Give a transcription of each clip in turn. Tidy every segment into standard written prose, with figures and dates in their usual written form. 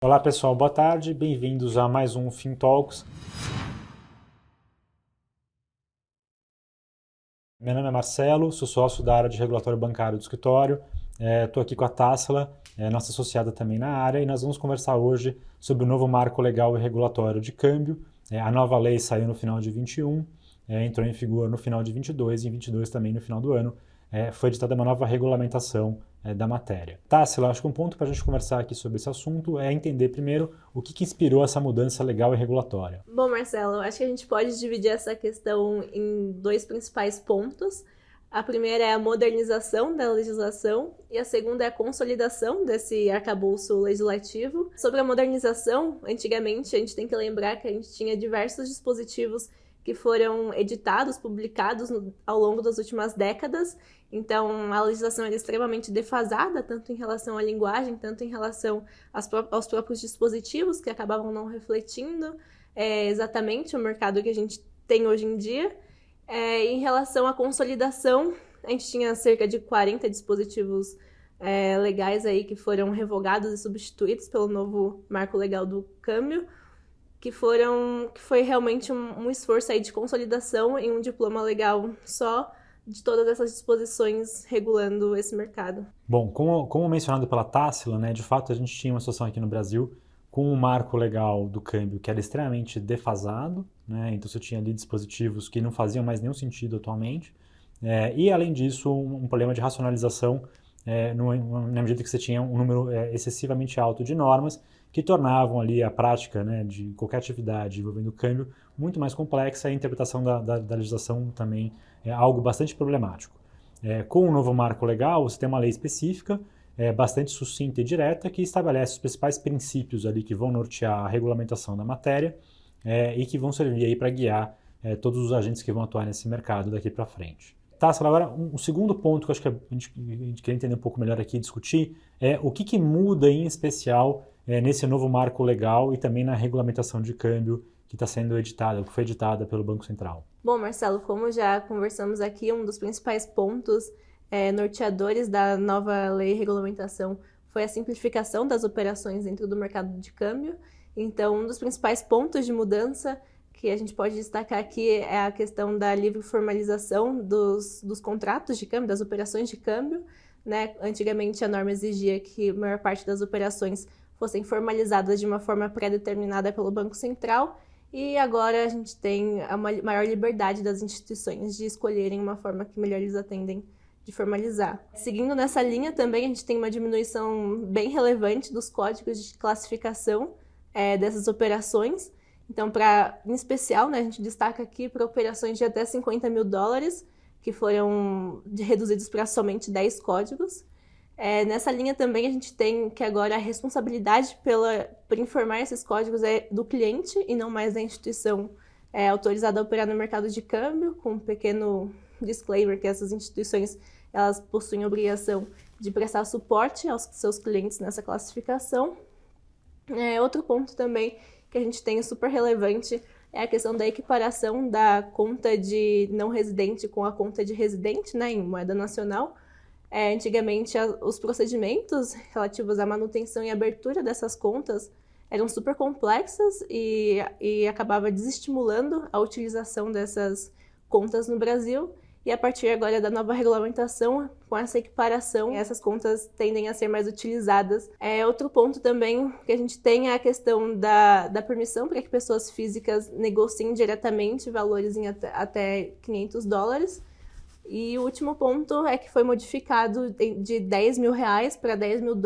Olá pessoal, boa tarde, bem-vindos a mais um FinTalks. Meu nome é Marcelo, sou sócio da área de regulatório bancário do escritório, estou aqui com a Tássila, nossa associada também na área, e nós vamos conversar hoje sobre o novo marco legal e regulatório de câmbio. A nova lei saiu no final de 21, entrou em vigor no final de 22 e em 22 também no final do ano. Foi editada uma nova regulamentação da matéria. Tássila, acho que um ponto para a gente conversar aqui sobre esse assunto é entender primeiro o que inspirou essa mudança legal e regulatória. Bom, Marcelo, acho que a gente pode dividir essa questão em dois principais pontos. A primeira é a modernização da legislação e a segunda é a consolidação desse arcabouço legislativo. Sobre a modernização, antigamente a gente tem que lembrar que a gente tinha diversos dispositivos que foram editados, publicados ao longo das últimas décadas. Então, a legislação era extremamente defasada, tanto em relação à linguagem, tanto em relação aos próprios dispositivos, que acabavam não refletindo exatamente o mercado que a gente tem hoje em dia. Em relação à consolidação, a gente tinha cerca de 40 dispositivos legais aí que foram revogados e substituídos pelo novo marco legal do câmbio, que foi realmente um esforço aí de consolidação em um diploma legal só de todas essas disposições regulando esse mercado. Bom, como mencionado pela Tássila, né, de fato a gente tinha uma situação aqui no Brasil com um marco legal do câmbio que era extremamente defasado, né, então você tinha ali dispositivos que não faziam mais nenhum sentido atualmente, e além disso um problema de racionalização na medida que você tinha um número excessivamente alto de normas que tornavam ali a prática, né, de qualquer atividade envolvendo o câmbio muito mais complexa e a interpretação da legislação também é algo bastante problemático. Com o novo marco legal, você tem uma lei específica, bastante sucinta e direta, que estabelece os principais princípios ali que vão nortear a regulamentação da matéria e que vão servir aí para guiar todos os agentes que vão atuar nesse mercado daqui para frente. Tá, agora um segundo ponto que eu acho que a gente quer entender um pouco melhor aqui e discutir é o que muda em especial nesse novo marco legal e também na regulamentação de câmbio que está sendo editada, que foi editada pelo Banco Central. Bom, Marcelo, como já conversamos aqui, um dos principais pontos norteadores da nova lei e regulamentação foi a simplificação das operações dentro do mercado de câmbio. Então, um dos principais pontos de mudança que a gente pode destacar aqui é a questão da livre formalização dos contratos de câmbio, das operações de câmbio, né? Antigamente, a norma exigia que a maior parte das operações fossem formalizadas de uma forma pré-determinada pelo Banco Central, e agora a gente tem a maior liberdade das instituições de escolherem uma forma que melhor lhes atendem de formalizar. Seguindo nessa linha também, a gente tem uma diminuição bem relevante dos códigos de classificação dessas operações. Então, em especial, né, a gente destaca aqui para operações de até $50 mil, que foram reduzidos para somente 10 códigos. Nessa linha também a gente tem que agora a responsabilidade por informar esses códigos é do cliente e não mais da instituição autorizada a operar no mercado de câmbio, com um pequeno disclaimer que essas instituições elas possuem a obrigação de prestar suporte aos seus clientes nessa classificação. Outro ponto também que a gente tem super relevante é a questão da equiparação da conta de não residente com a conta de residente, né, em moeda nacional. Antigamente, os procedimentos relativos à manutenção e abertura dessas contas eram super complexos e acabava desestimulando a utilização dessas contas no Brasil. E a partir agora da nova regulamentação, com essa equiparação, essas contas tendem a ser mais utilizadas. Outro ponto também que a gente tem é a questão da permissão para que pessoas físicas negociem diretamente valores em até $500. E o último ponto é que foi modificado de $10 mil para $10 mil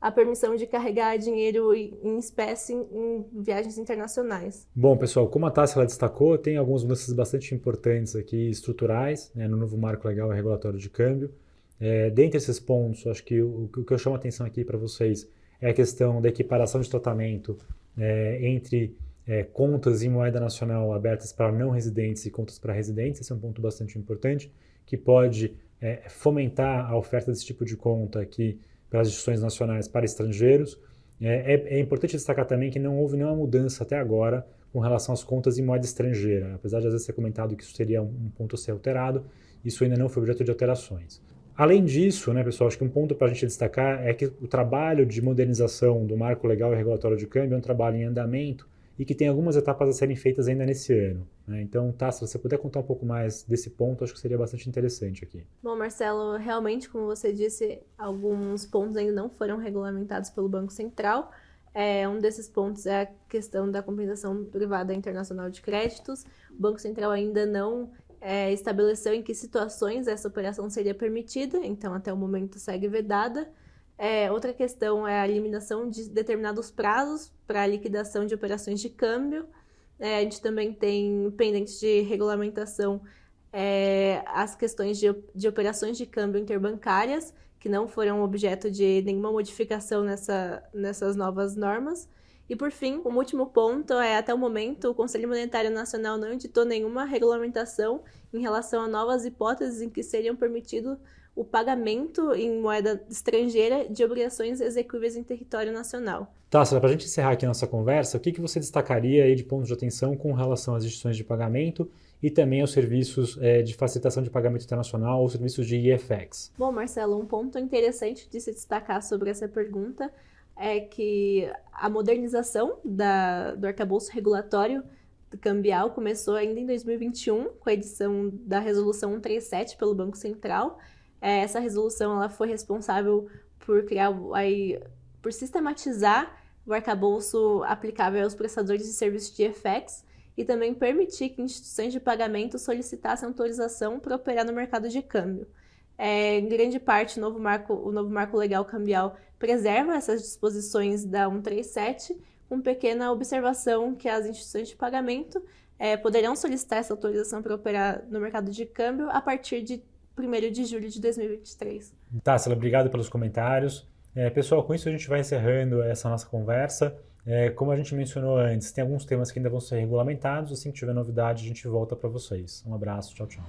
a permissão de carregar dinheiro em espécie em viagens internacionais. Bom, pessoal, como a Tássila destacou, tem algumas mudanças bastante importantes aqui, estruturais, né, no novo marco legal e regulatório de câmbio. Dentre esses pontos, acho que o que eu chamo a atenção aqui para vocês é a questão da equiparação de tratamento entre contas em moeda nacional abertas para não residentes e contas para residentes. Esse é um ponto bastante importante, que pode fomentar a oferta desse tipo de conta aqui pelas instituições nacionais para estrangeiros. É importante destacar também que não houve nenhuma mudança até agora com relação às contas em moeda estrangeira. Apesar de às vezes ser comentado que isso seria um ponto a ser alterado, isso ainda não foi objeto de alterações. Além disso, né, pessoal, acho que um ponto para a gente destacar é que o trabalho de modernização do marco legal e regulatório de câmbio é um trabalho em andamento e que tem algumas etapas a serem feitas ainda nesse ano, né? Então, tá, se você puder contar um pouco mais desse ponto, acho que seria bastante interessante aqui. Bom, Marcelo, realmente, como você disse, alguns pontos ainda não foram regulamentados pelo Banco Central. Um desses pontos é a questão da compensação privada internacional de créditos. O Banco Central ainda não estabeleceu em que situações essa operação seria permitida, então até o momento segue vedada. Outra questão é a eliminação de determinados prazos para a liquidação de operações de câmbio. A gente também tem pendentes de regulamentação as questões de operações de câmbio interbancárias, que não foram objeto de nenhuma modificação nessas novas normas. E, por fim, o último ponto até o momento, o Conselho Monetário Nacional não editou nenhuma regulamentação em relação a novas hipóteses em que seriam permitido o pagamento em moeda estrangeira de obrigações execuíveis em território nacional. Tá, para a gente encerrar aqui a nossa conversa, o que você destacaria aí de pontos de atenção com relação às instituições de pagamento e também aos serviços de facilitação de pagamento internacional ou serviços de IFX? Bom, Marcelo, um ponto interessante de se destacar sobre essa pergunta é que a modernização do arcabouço regulatório cambial começou ainda em 2021, com a edição da Resolução 137 pelo Banco Central. Essa resolução ela foi responsável por sistematizar o arcabouço aplicável aos prestadores de serviços de FX e também permitir que instituições de pagamento solicitassem autorização para operar no mercado de câmbio. Em grande parte, o novo marco legal cambial preserva essas disposições da 137, com pequena observação que as instituições de pagamento poderão solicitar essa autorização para operar no mercado de câmbio a partir de 1º de julho de 2023. Tássila, obrigado pelos comentários. Pessoal, com isso a gente vai encerrando essa nossa conversa. Como a gente mencionou antes, tem alguns temas que ainda vão ser regulamentados. Assim que tiver novidade, a gente volta para vocês. Um abraço, tchau, tchau.